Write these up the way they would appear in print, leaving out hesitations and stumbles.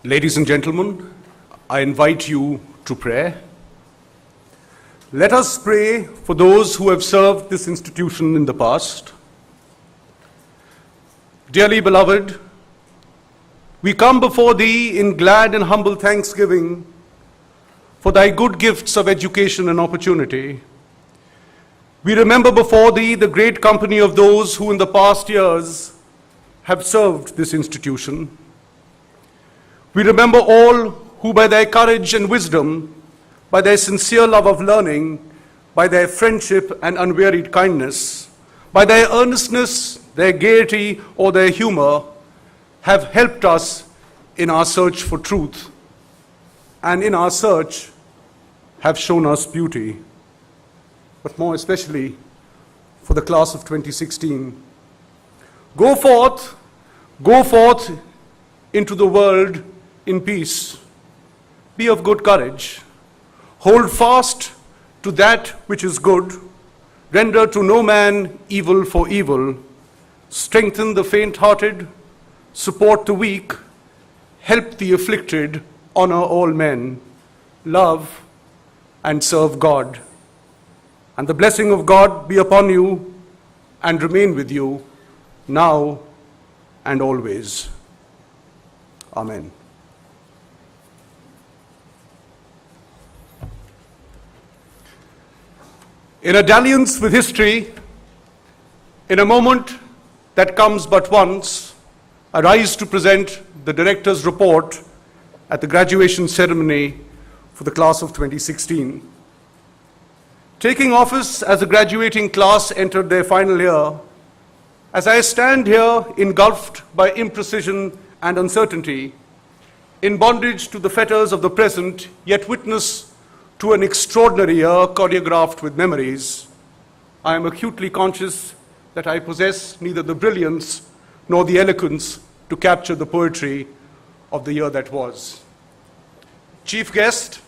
Ladies and gentlemen, I invite you to prayer. Let us pray for those who have served this institution in the past. Dearly beloved, we come before Thee in glad and humble thanksgiving for Thy good gifts of education and opportunity. We remember before Thee the great company of those who in the past years have served this institution. We remember all who by their courage and wisdom, by their sincere love of learning, by their friendship and unwearied kindness, by their earnestness, their gaiety, or their humor, have helped us in our search for truth, and in our search have shown us beauty. But more especially for the class of 2016. Go forth into the world in peace. Be of good courage. Hold fast to that which is good. Render to no man evil for evil. Strengthen the faint-hearted. Support the weak. Help the afflicted. Honor all men. Love and serve God. And the blessing of God be upon you and remain with you now and always. Amen. In a dalliance with history, in a moment that comes but once, I rise to present the director's report at the graduation ceremony for the class of 2016. Taking office as the graduating class entered their final year, as I stand here engulfed by imprecision and uncertainty, in bondage to the fetters of the present, yet witness to an extraordinary year choreographed with memories, I am acutely conscious that I possess neither the brilliance nor the eloquence to capture the poetry of the year that was. Chief guest,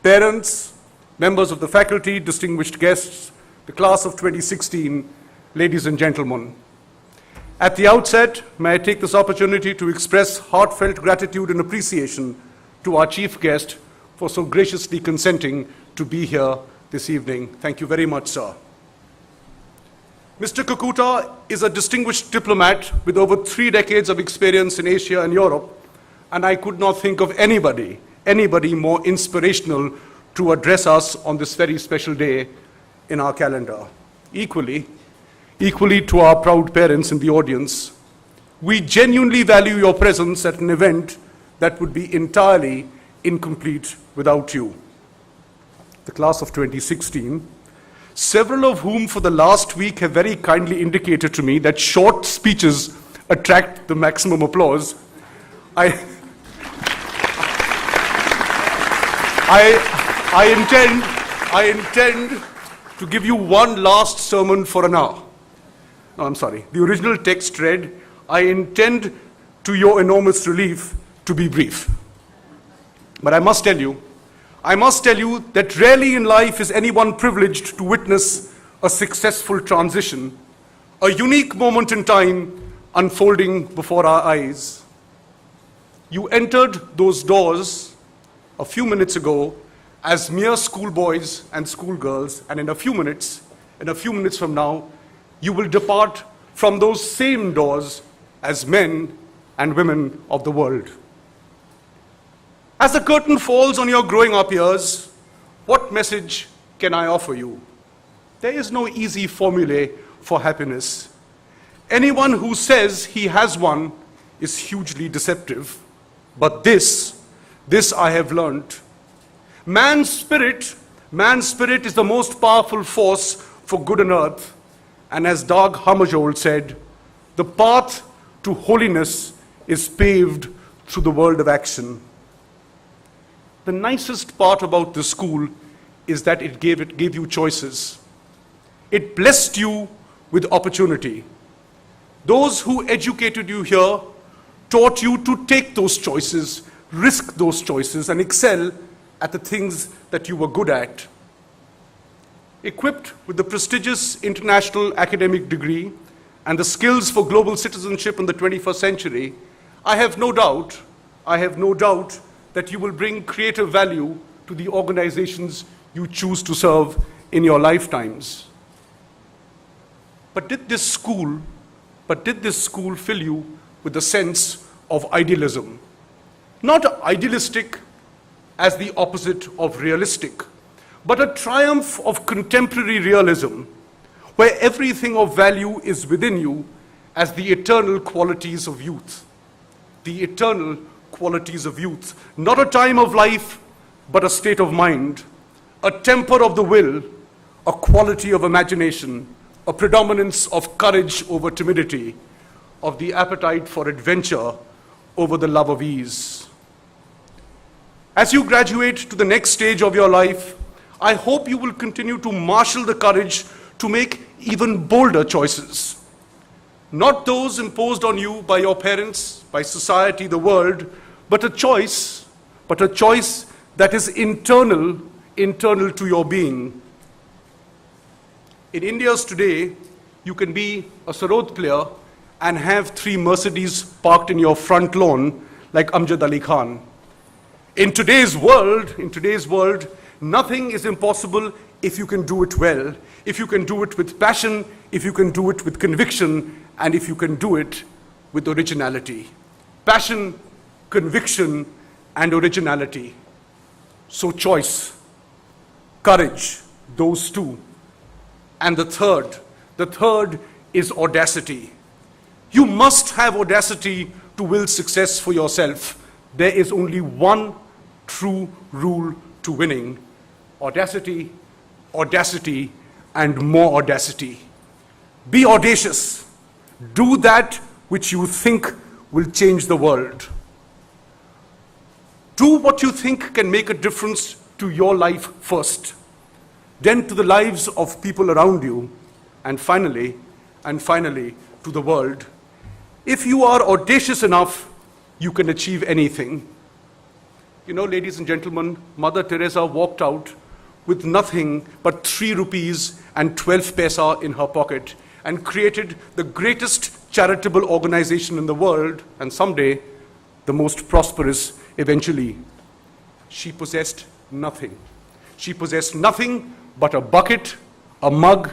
parents, members of the faculty, distinguished guests, the class of 2016, ladies and gentlemen. At the outset, may I take this opportunity to express heartfelt gratitude and appreciation to our chief guest for so graciously consenting to be here this evening. Thank you very much, sir. Mr. Kakuta is a distinguished diplomat with over 3 decades of experience in Asia and Europe, and I could not think of anybody more inspirational to address us on this very special day in our calendar. Equally to our proud parents in the audience, we genuinely value your presence at an event that would be entirely incomplete without you. The class of 2016, several of whom for the last week have very kindly indicated to me that short speeches attract the maximum applause. I intend to give you one last sermon for an hour. No, I'm sorry. The original text read, I intend, to your enormous relief, to be brief. But I must tell you that rarely in life is anyone privileged to witness a successful transition, a unique moment in time unfolding before our eyes. You entered those doors a few minutes ago as mere schoolboys and schoolgirls, and in a few minutes from now, you will depart from those same doors as men and women of the world. As the curtain falls on your growing up years, what message can I offer you? There is no easy formulae for happiness. Anyone who says he has one is hugely deceptive. But this I have learned. Man's spirit is the most powerful force for good on earth. And as Dag Hammarskjöld said, the path to holiness is paved through the world of action. The nicest part about this school is that it gave you choices. It blessed you with opportunity. Those who educated you here taught you to take those choices, risk those choices, and excel at the things that you were good at. Equipped with the prestigious international academic degree and the skills for global citizenship in the 21st century, I have no doubt I have no doubt that you will bring creative value to the organizations you choose to serve in your lifetimes. But did this school fill you with a sense of idealism? Not idealistic as the opposite of realistic, but a triumph of contemporary realism, where everything of value is within you as the eternal qualities of youth. The eternal qualities of youth. Not a time of life, but a state of mind, a temper of the will, a quality of imagination, a predominance of courage over timidity, of the appetite for adventure over the love of ease. As you graduate to the next stage of your life, I hope you will continue to marshal the courage to make even bolder choices. Not those imposed on you by your parents, by society, the world, but a choice that is internal to your being. In India's today, you can be a sarod player and have 3 Mercedes parked in your front lawn like Amjad Ali Khan. In today's world, nothing is impossible if you can do it well, if you can do it with passion, if you can do it with conviction, and if you can do it with originality. Passion, conviction, and originality. So choice, courage, those 2. And the third is audacity. You must have audacity to will success for yourself. There is only one true rule to winning. Audacity, audacity, and more audacity. Be audacious. Do that which you think will change the world. Do what you think can make a difference to your life first, then to the lives of people around you, and finally, to the world. If you are audacious enough, you can achieve anything. You know, ladies and gentlemen, Mother Teresa walked out with nothing but 3 rupees and 12 paisa in her pocket and created the greatest charitable organization in the world, and someday the most prosperous eventually. She possessed nothing. She possessed nothing but a bucket, a mug,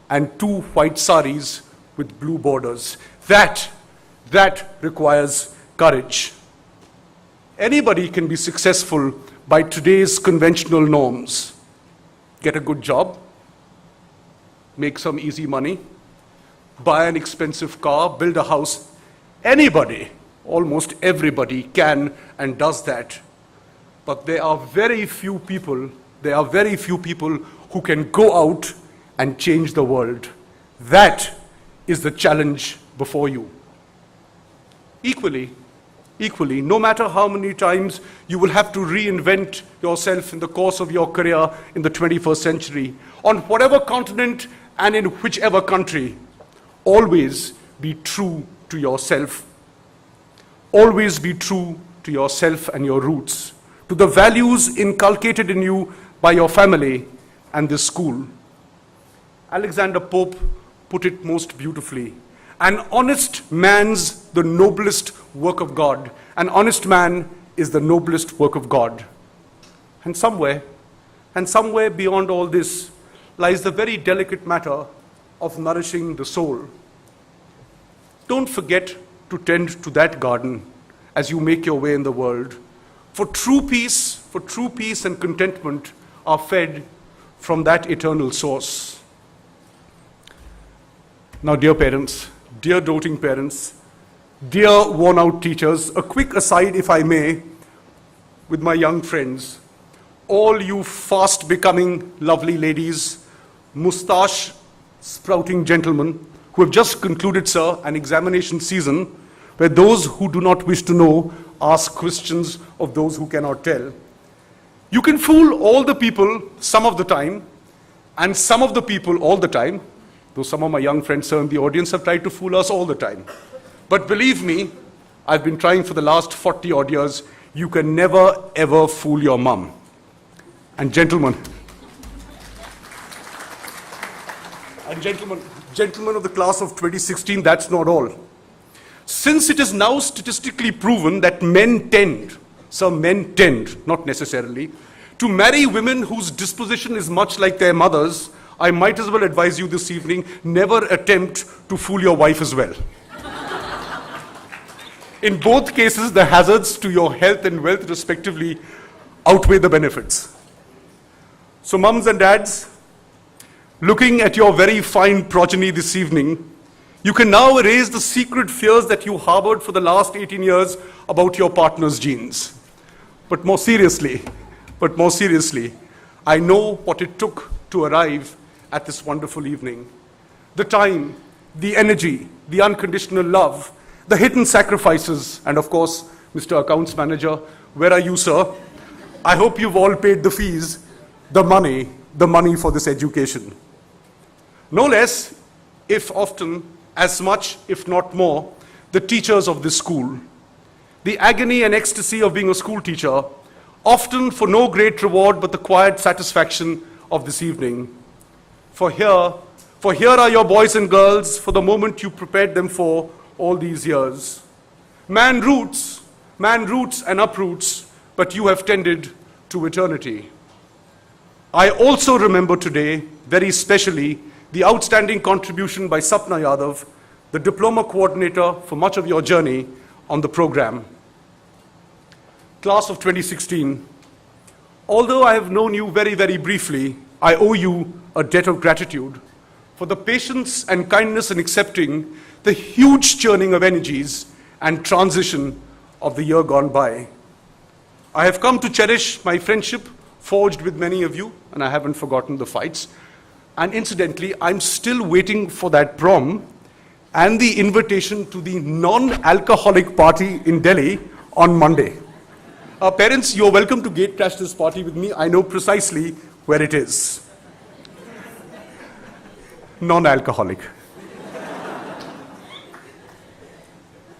and 2 white saris with blue borders. That requires courage. Anybody can be successful by today's conventional norms. Get a good job, make some easy money, buy an expensive car, build a house. Anybody, almost everybody can and does that. But there are very few people who can go out and change the world. That is the challenge before you. Equally, no matter how many times you will have to reinvent yourself in the course of your career in the 21st century, on whatever continent and in whichever country, always be true to yourself. Always be true to yourself and your roots, to the values inculcated in you by your family and this school. Alexander Pope put it most beautifully. An honest man's the noblest work of God. An honest man is the noblest work of God. And somewhere beyond all this lies the very delicate matter of nourishing the soul. Don't forget to tend to that garden as you make your way in the world. For true peace and contentment are fed from that eternal source. Now, dear parents, dear doting parents, dear worn-out teachers, a quick aside, if I may, with my young friends. All you fast-becoming lovely ladies, moustache-sprouting gentlemen who have just concluded, sir, an examination season where those who do not wish to know ask questions of those who cannot tell. You can fool all the people some of the time, and some of the people all the time, though some of my young friends, sir, in the audience have tried to fool us all the time. But believe me, I've been trying for the last 40 odd years, you can never ever fool your mum. And gentlemen of the class of 2016, that's not all. Since it is now statistically proven that men tend, not necessarily, to marry women whose disposition is much like their mothers, I might as well advise you this evening, never attempt to fool your wife as well. In both cases, the hazards to your health and wealth respectively outweigh the benefits. So mums and dads, looking at your very fine progeny this evening, you can now erase the secret fears that you harbored for the last 18 years about your partner's genes. But more seriously, I know what it took to arrive at this wonderful evening. The time, the energy, the unconditional love, the hidden sacrifices, and of course, Mr. Accounts Manager, where are you, sir? I hope you've all paid the fees, the money for this education. No less, if often, as much, if not more, the teachers of this school. The agony and ecstasy of being a school teacher, often for no great reward but the quiet satisfaction of this evening. For here are your boys and girls for the moment you prepared them for all these years. Man roots and uproots, but you have tended to eternity. I also remember today, very specially, the outstanding contribution by Sapna Yadav, the diploma coordinator for much of your journey on the program. Class of 2016, although I have known you very, very briefly, I owe you a debt of gratitude for the patience and kindness in accepting the huge churning of energies and transition of the year gone by. I have come to cherish my friendship forged with many of you, and I haven't forgotten the fights. And incidentally, I'm still waiting for that prom and the invitation to the non-alcoholic party in Delhi on Monday. Parents, you're welcome to gate crash this party with me. I know precisely where it is. Non-alcoholic.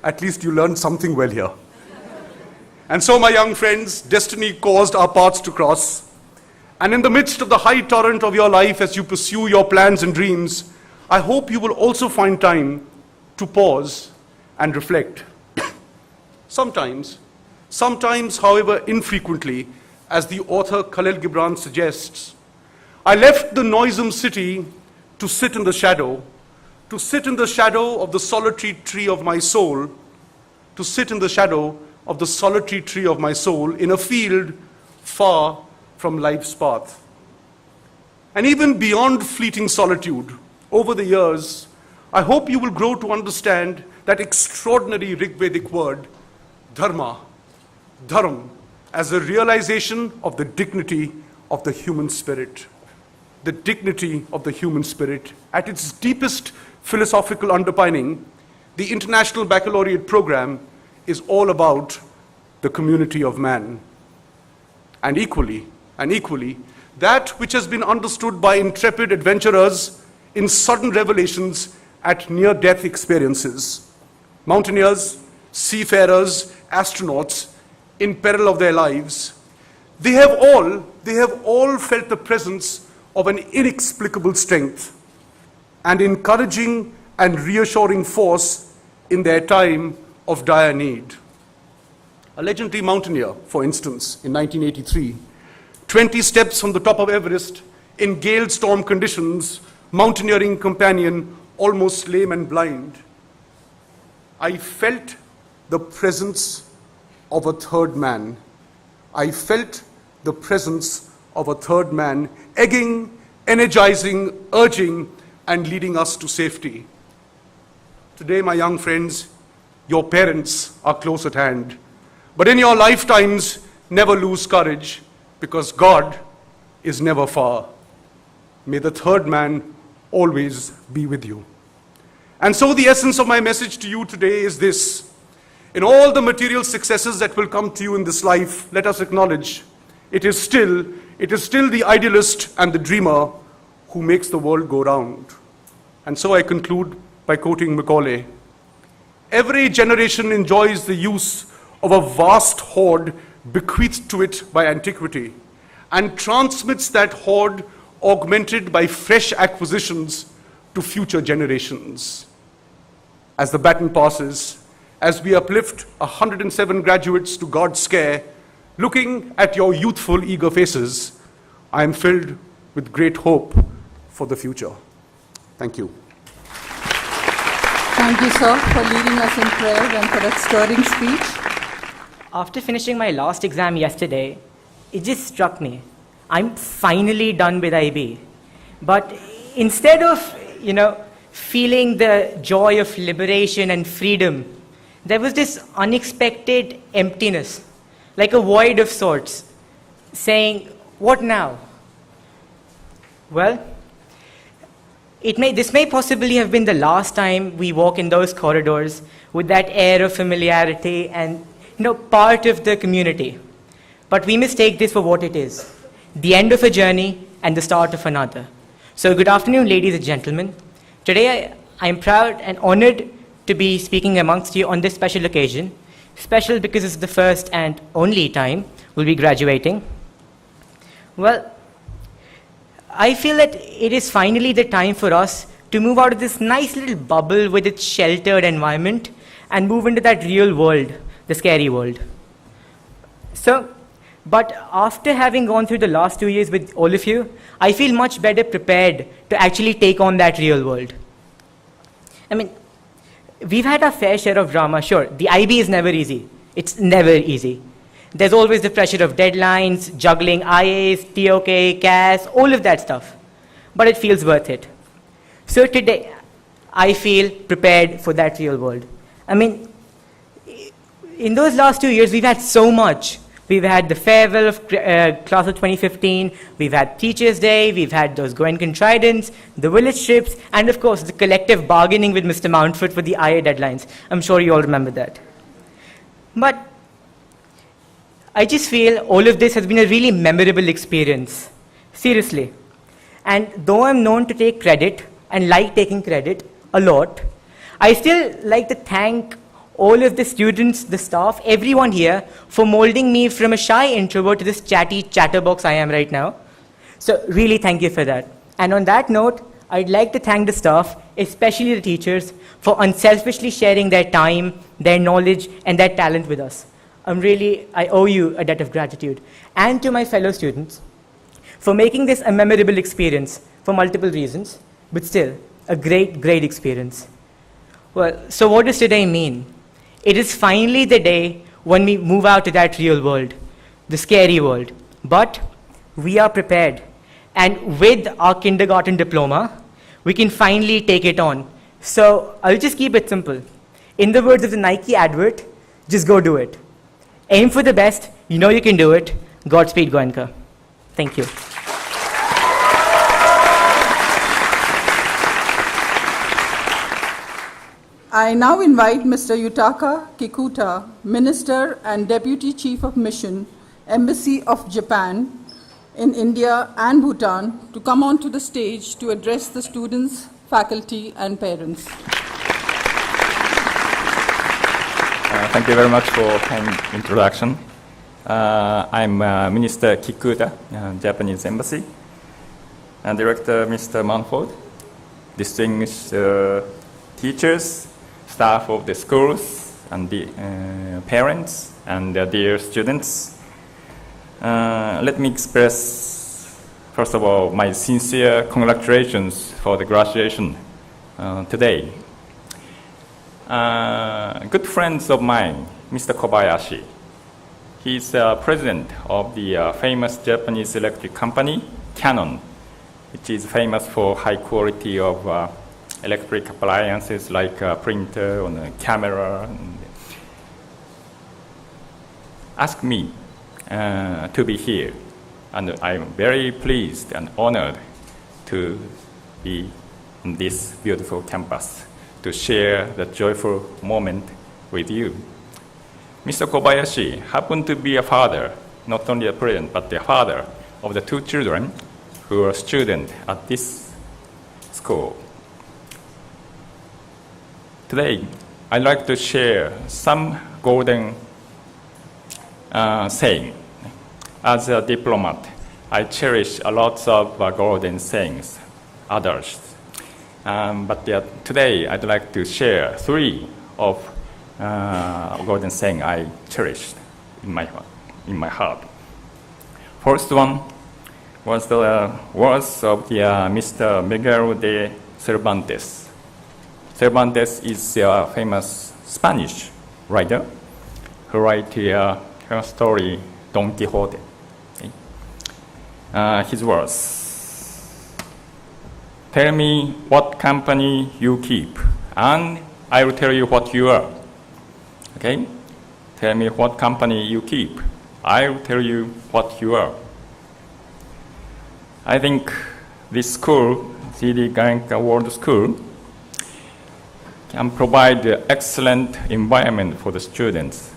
At least you learned something well here. And so, my young friends, destiny caused our paths to cross. And in the midst of the high torrent of your life as you pursue your plans and dreams, I hope you will also find time to pause and reflect. Sometimes, however infrequently, as the author Khalil Gibran suggests, I left the noisome city to sit in the shadow of the solitary tree of my soul, to sit in the shadow of the solitary tree of my soul in a field far from life's path. And even beyond fleeting solitude, over the years, I hope you will grow to understand that extraordinary Rigvedic word, dharma, dharam, as a realization of the dignity of the human spirit. The dignity of the human spirit. At its deepest philosophical underpinning, the International Baccalaureate program is all about the community of man. And equally, that which has been understood by intrepid adventurers in sudden revelations at near-death experiences. Mountaineers, seafarers, astronauts, in peril of their lives, they have all felt the presence of an inexplicable strength and encouraging and reassuring force in their time of dire need. A legendary mountaineer, for instance, in 1983, 20 steps from the top of Everest in gale storm conditions, mountaineering companion almost lame and blind. I felt the presence of a third man. I felt the presence of a third man, egging, energizing, urging, and leading us to safety. Today, my young friends, your parents are close at hand. But in your lifetimes, never lose courage, because God is never far. May the third man always be with you. And so the essence of my message to you today is this. In all the material successes that will come to you in this life, let us acknowledge it is still the idealist and the dreamer who makes the world go round. And so I conclude by quoting Macaulay. Every generation enjoys the use of a vast hoard bequeathed to it by antiquity and transmits that hoard augmented by fresh acquisitions to future generations. As the baton passes, as we uplift 107 graduates to God's care, looking at your youthful, eager faces, I am filled with great hope for the future. Thank you. Thank you, sir, for leading us in prayer and for that stirring speech. After finishing my last exam yesterday, it just struck me. I'm finally done with IB. But instead of, feeling the joy of liberation and freedom, there was this unexpected emptiness, like a void of sorts, saying, what now? Well, this may possibly have been the last time we walk in those corridors with that air of familiarity and, part of the community. But we must take this for what it is, the end of a journey and the start of another. So good afternoon, ladies and gentlemen. Today, I am proud and honored to be speaking amongst you on this special occasion. Special because it's the first and only time we'll be graduating. Well, I feel that it is finally the time for us to move out of this nice little bubble with its sheltered environment and move into that real world, the scary world. But after having gone through the last 2 years with all of you, I feel much better prepared to actually take on that real world. We've had our fair share of drama, sure. The IB is never easy. It's never easy. There's always the pressure of deadlines, juggling IAs, TOK, CAS, all of that stuff. But it feels worth it. So today, I feel prepared for that real world. In those last 2 years, we've had so much. We've had the farewell of class of 2015, we've had Teachers' Day, we've had those Goenka tridents, the village trips, and of course the collective bargaining with Mr. Mountford for the IA deadlines. I'm sure you all remember that. But I just feel all of this has been a really memorable experience. Seriously. And though I'm known to take credit, and like taking credit a lot, I still like to thank all of the students, the staff, everyone here for molding me from a shy introvert to this chatty chatterbox I am right now. So really thank you for that. And on that note, I'd like to thank the staff, especially the teachers, for unselfishly sharing their time, their knowledge, and their talent with us. I owe you a debt of gratitude. And to my fellow students, for making this a memorable experience for multiple reasons, but still a great, great experience. Well, so what does today mean? It is finally the day when we move out to that real world, the scary world. But we are prepared. And with our kindergarten diploma, we can finally take it on. So I'll just keep it simple. In the words of the Nike advert, just go do it. Aim for the best. You know you can do it. Godspeed, Goenka. Thank you. I now invite Mr. Yutaka Kikuta, Minister and Deputy Chief of Mission, Embassy of Japan in India and Bhutan, to come onto the stage to address the students, faculty, and parents. Thank you very much for kind introduction. I'm Minister Kikuta, Japanese Embassy, and Director Mr. Manford, distinguished teachers, staff of the schools, and the parents, and dear students. Let me express, first of all, my sincere congratulations for the graduation today. Good friends of mine, Mr. Kobayashi, he's president of the famous Japanese electric company, Canon, which is famous for high quality of electric appliances like a printer and a camera. Asked me to be here, and I'm very pleased and honored to be on this beautiful campus to share the joyful moment with you. Mr. Kobayashi happened to be a father, not only a parent, but the father of the two children who are students at this school. Today, I'd like to share some golden saying. As a diplomat, I cherish a lot of golden sayings, others. But today, I'd like to share 3 of golden saying I cherished in my heart. First one was the words of the Mr. Miguel de Cervantes. Cervantes is a famous Spanish writer who wrote her story Don Quixote. Okay? His words: "Tell me what company you keep, and I will tell you what you are." Okay? Tell me what company you keep, I will tell you what you are. I think this school, CD Goenka World School, can provide an excellent environment for the students,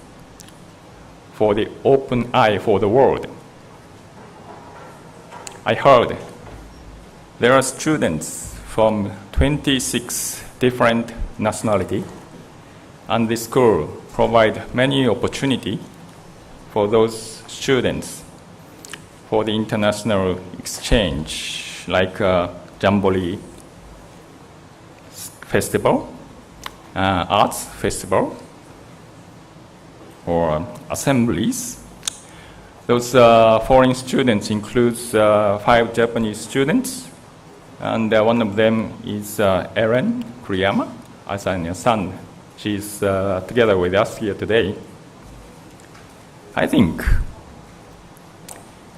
for the open eye for the world. I heard there are students from 26 different nationalities, and this school provides many opportunities for those students for the international exchange, like Jamboree Festival, Arts Festival, or assemblies. Those foreign students include 5 Japanese students, and one of them is Erin Kuriyama, Asanya's son. She's together with us here today. I think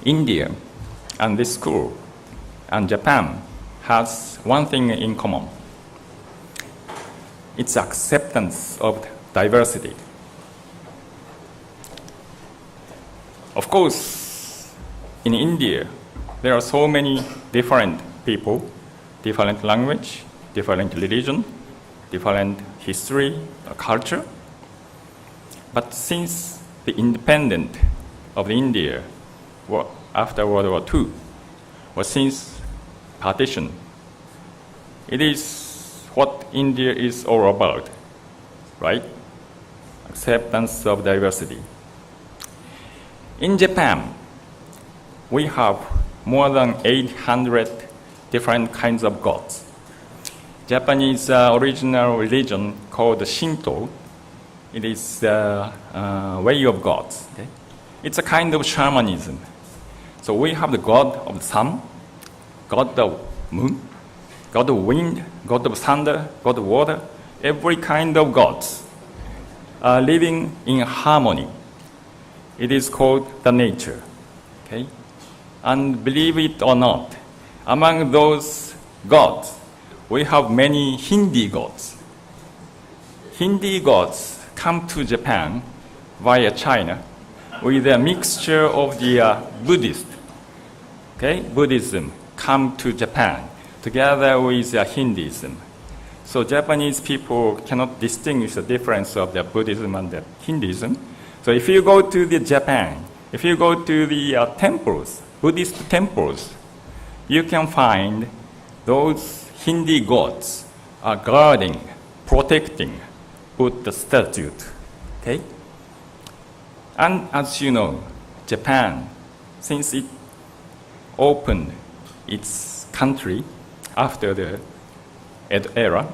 India and this school and Japan has one thing in common. It's acceptance of diversity. Of course, in India, there are so many different people, different language, different religion, different history, culture. But since the independence of India after World War II, or since partition, it is what India is all about, right? Acceptance of diversity. In Japan, we have more than 800 different kinds of gods. Japanese original religion called Shinto, it is the way of gods. Okay? It's a kind of shamanism. So we have the god of the sun, god of moon, god of wind, god of thunder, god of water. Every kind of gods are living in harmony. It is called the nature. Okay? And believe it or not, among those gods, we have many Hindi gods. Hindi gods come to Japan via China with a mixture of the Buddhist. Okay? Buddhism come to Japan together with Hinduism. So Japanese people cannot distinguish the difference of the Buddhism and the Hinduism. So if you go to the Japan, if you go to the temples, Buddhist temples, you can find those Hindu gods are guarding, protecting Buddha statue. Okay? And as you know, Japan, since it opened its country after the Edo era,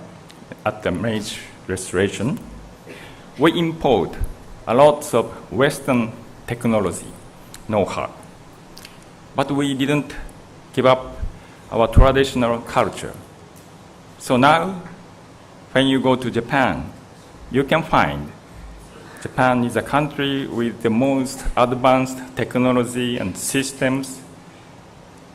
at the Meiji Restoration, we import a lot of Western technology, know-how. But we didn't give up our traditional culture. So now, when you go to Japan, you can find Japan is a country with the most advanced technology and systems,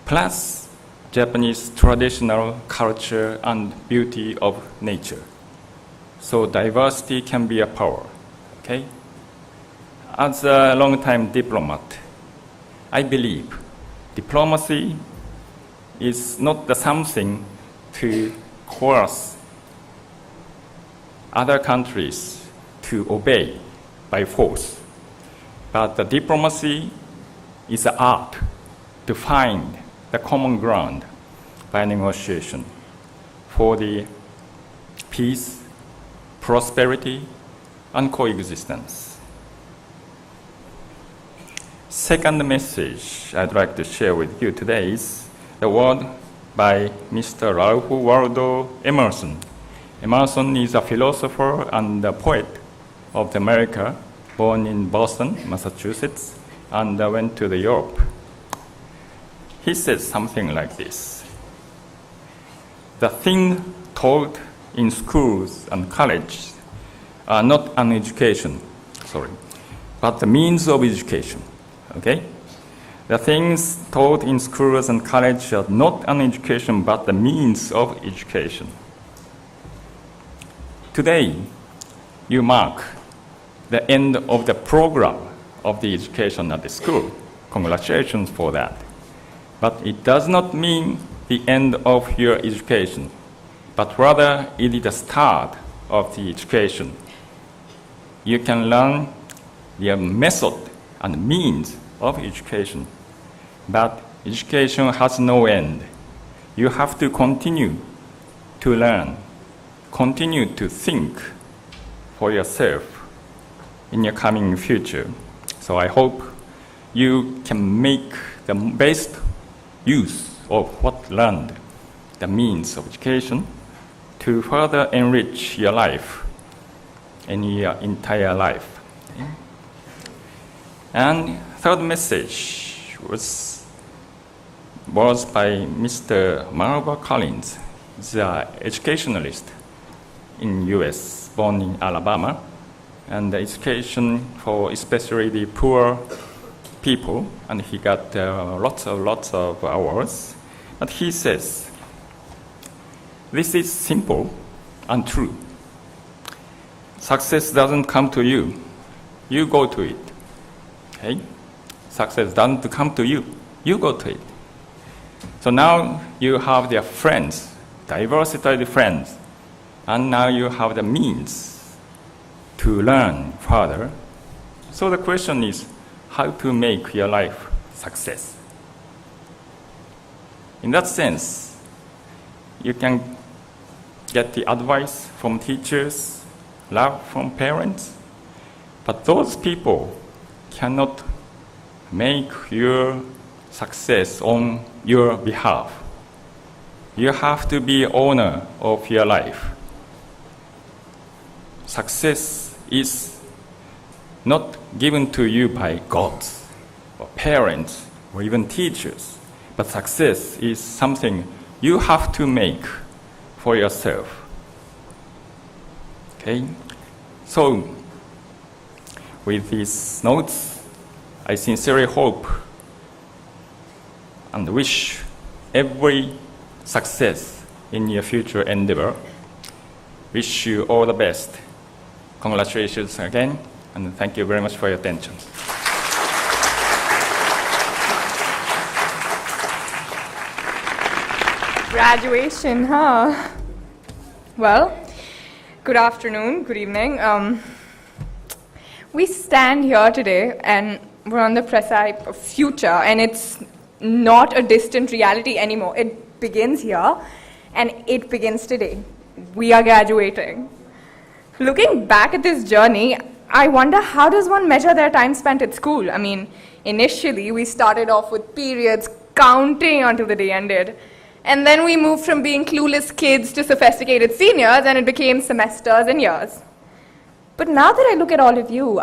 plus Japanese traditional culture and beauty of nature. So diversity can be a power, okay? As a long-time diplomat, I believe diplomacy is not the something to coerce other countries to obey by force, but the diplomacy is an art to find the common ground by negotiation for the peace, prosperity, and coexistence. Second message I'd like to share with you today is the word by Mr. Waldo Emerson. Emerson is a philosopher and a poet of America, born in Boston, Massachusetts, and went to Europe. He said something like this: the thing taught in schools and colleges are not an education, but the means of education. Okay? The things taught in schools and colleges are not an education, but the means of education. Today, you mark the end of the program of the education at the school. Congratulations for that. But it does not mean the end of your education, but rather it is the start of the education. You can learn the method and means of education, but education has no end. You have to continue to learn, continue to think for yourself in your coming future. So I hope you can make the best use of what learned, the means of education, to further enrich your life and your entire life. And third message was by Mr. Marva Collins, the educationalist in US, born in Alabama, and the education for especially the poor people, and he got lots of awards. But he says, this is simple and true. Success doesn't come to you. You go to it. Okay? Success doesn't come to you. You go to it. So now you have their friends, diversified friends, and now you have the means to learn further. So the question is, how to make your life success? In that sense, you can get the advice from teachers, love from parents, but those people cannot make your success on your behalf. You have to be owner of your life. Success is not given to you by gods or parents or even teachers, but success is something you have to make for yourself. Okay? So, with these notes, I sincerely hope and wish every success in your future endeavor. Wish you all the best. Congratulations again, and thank you very much for your attention. Graduation, huh? Well, good afternoon, good evening. We stand here today and we're on the precipice of future, and it's not a distant reality anymore. It begins here, and it begins today. We are graduating. Looking back at this journey, I wonder, how does one measure their time spent at school? I mean, initially we started off with periods counting until the day ended. And then we moved from being clueless kids to sophisticated seniors, and it became semesters and years. But now that I look at all of you,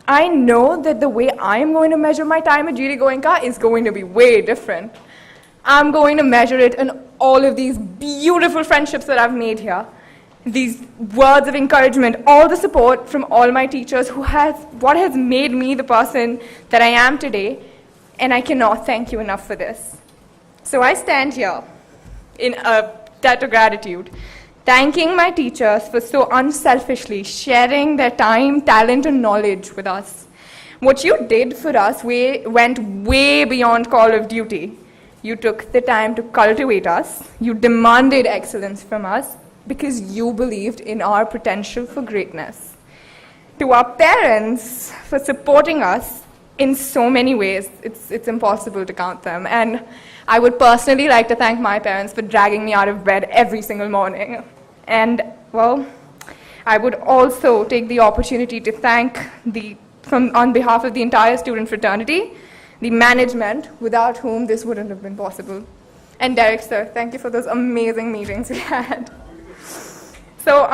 I know that the way I'm going to measure my time at GD Goenka is going to be way different. I'm going to measure it in all of these beautiful friendships that I've made here. These words of encouragement, all the support from all my teachers what has made me the person that I am today, and I cannot thank you enough for this. So I stand here in a debt of gratitude, thanking my teachers for so unselfishly sharing their time, talent, and knowledge with us. What you did for us went way beyond call of duty. You took the time to cultivate us. You demanded excellence from us because you believed in our potential for greatness. To our parents for supporting us in so many ways, it's impossible to count them. And I would personally like to thank my parents for dragging me out of bed every single morning. And, well, I would also take the opportunity to thank on behalf of the entire student fraternity, the management, without whom this wouldn't have been possible. And Derek, sir, thank you for those amazing meetings we had. So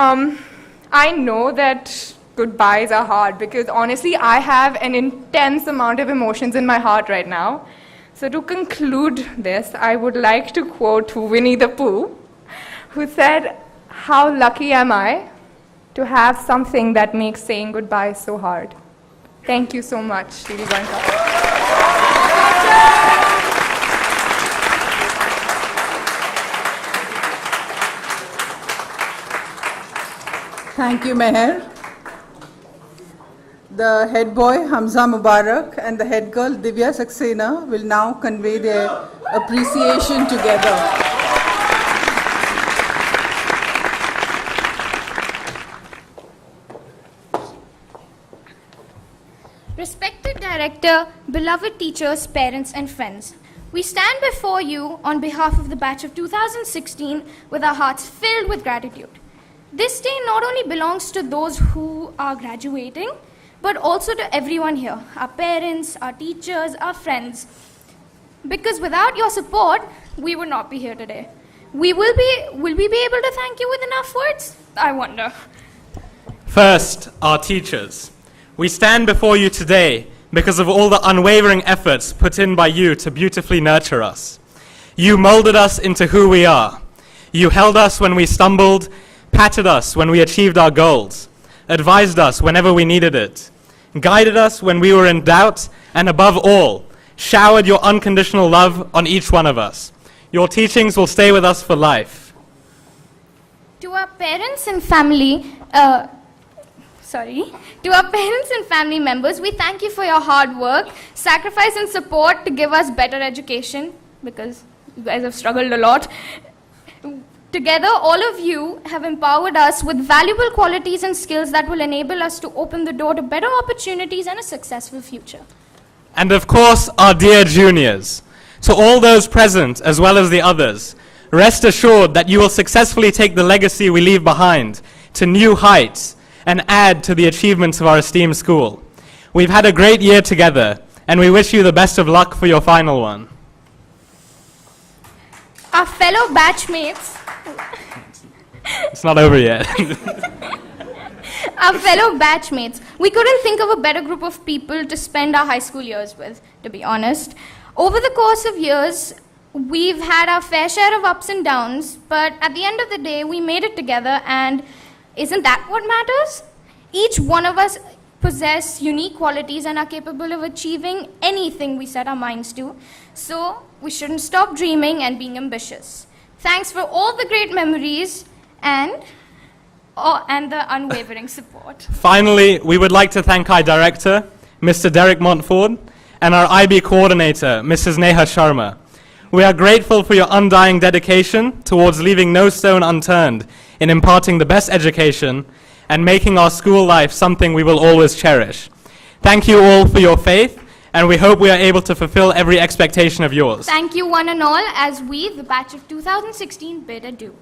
I know that goodbyes are hard because honestly, I have an intense amount of emotions in my heart right now. So to conclude this, I would like to quote Winnie the Pooh, who said, "How lucky am I to have something that makes saying goodbye so hard." Thank you so much, Shri Goenka. Thank you, Meher. The head boy, Hamza Mubarak, and the head girl, Divya Saxena, will now convey their appreciation together. Respected Director, beloved teachers, parents, and friends, we stand before you on behalf of the batch of 2016 with our hearts filled with gratitude. This day not only belongs to those who are graduating, but also to everyone here, our parents, our teachers, our friends. Because without your support, we would not be here today. Will we be able to thank you with enough words? I wonder. First, our teachers. We stand before you today because of all the unwavering efforts put in by you to beautifully nurture us. You molded us into who we are. You held us when we stumbled, patted us when we achieved our goals, advised us whenever we needed it, guided us when we were in doubt, and above all, showered your unconditional love on each one of us. Your teachings will stay with us for life. To our parents and family, members, we thank you for your hard work, sacrifice and support to give us better education, because you guys have struggled a lot. Together, all of you have empowered us with valuable qualities and skills that will enable us to open the door to better opportunities and a successful future. And of course, our dear juniors. To all those present, as well as the others, rest assured that you will successfully take the legacy we leave behind to new heights and add to the achievements of our esteemed school. We've had a great year together, and we wish you the best of luck for your final one. Our fellow batchmates, It's not over yet. Our fellow batchmates, we couldn't think of a better group of people to spend our high school years with, to be honest. Over the course of years, we've had our fair share of ups and downs, but at the end of the day, we made it together, and isn't that what matters? Each one of us possess unique qualities and are capable of achieving anything we set our minds to, so we shouldn't stop dreaming and being ambitious. Thanks for all the great memories and the unwavering support. Finally, we would like to thank our director, Mr. Derek Montford, and our IB coordinator, Mrs. Neha Sharma. We are grateful for your undying dedication towards leaving no stone unturned in imparting the best education and making our school life something we will always cherish. Thank you all for your faith, and we hope we are able to fulfill every expectation of yours. Thank you one and all as we, the batch of 2016, bid adieu.